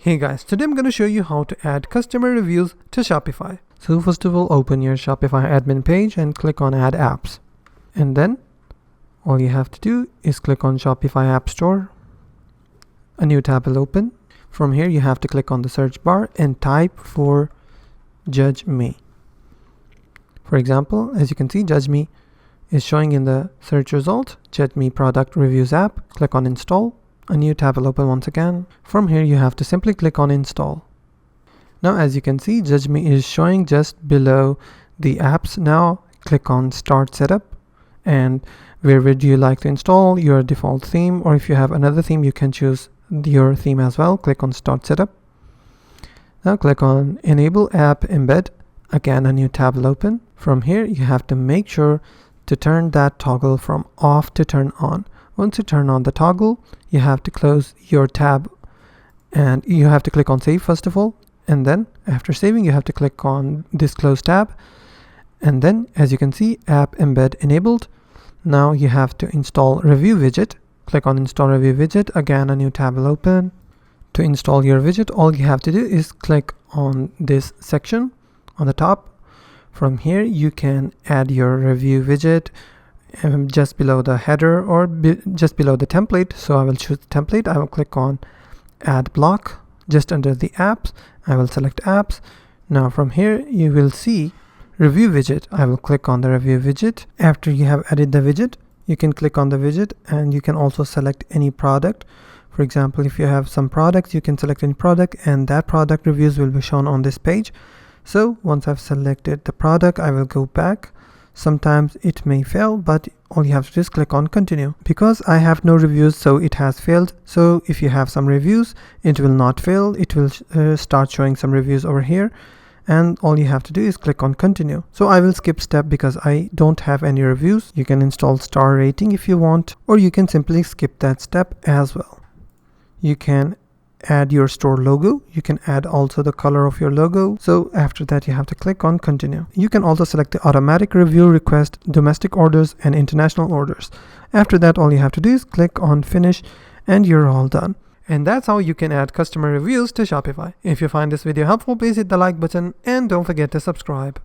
Hey guys, today I'm going to show you how to add customer reviews to Shopify. So first of all, open your Shopify admin page and click on Add Apps. And then all you have to do is click on Shopify App Store. A new tab will open. From here, you have to click on the search bar and type for Judge Me. For example, as you can see, Judge Me is showing in the search result. Judge Me Product Reviews app. Click on Install. A new tab will open once again. From here, you have to simply click on Install. Now, as you can see, Judge Me is showing just below the apps. Now, click on Start Setup. And where would you like to install your default theme? Or if you have another theme, you can choose your theme as well. Click on Start Setup. Now, click on Enable App Embed. Again, a new tab will open. From here, you have to make sure to turn that toggle from off to turn on. Once you turn on the toggle, you have to close your tab and you have to click on Save first of all. And then after saving, you have to click on this Close tab. And then as you can see, App Embed enabled. Now you have to install Review Widget. Click on Install Review Widget. Again, a new tab will open. To install your widget, all you have to do is click on this section on the top. From here, you can add your review widget just below the header or just below the template. So I will choose the template. I will click on Add Block. Just under the apps, I will select apps. Now from here, you will see Review Widget. I will click on the Review Widget. After you have added the widget, you can click on the widget and you can also select any product. For example, if you have some products, you can select any product and that product reviews will be shown on this page. So once I've selected the product, I will go back. Sometimes it may fail, but all you have to do is click on Continue. Because I have no reviews, so it has failed. So if you have some reviews, it will not fail. It will start showing some reviews over here. And all you have to do is click on Continue. So I will skip step because I don't have any reviews. You can install star rating if you want, or you can simply skip that step as well. You can add your store logo. You can add also the color of your logo. So after that, you have to click on Continue. You can also select the automatic review request, domestic orders and international orders. After that, all you have to do is click on Finish and you're all done. And that's how you can add customer reviews to Shopify. If you find this video helpful, please hit the like button and don't forget to subscribe.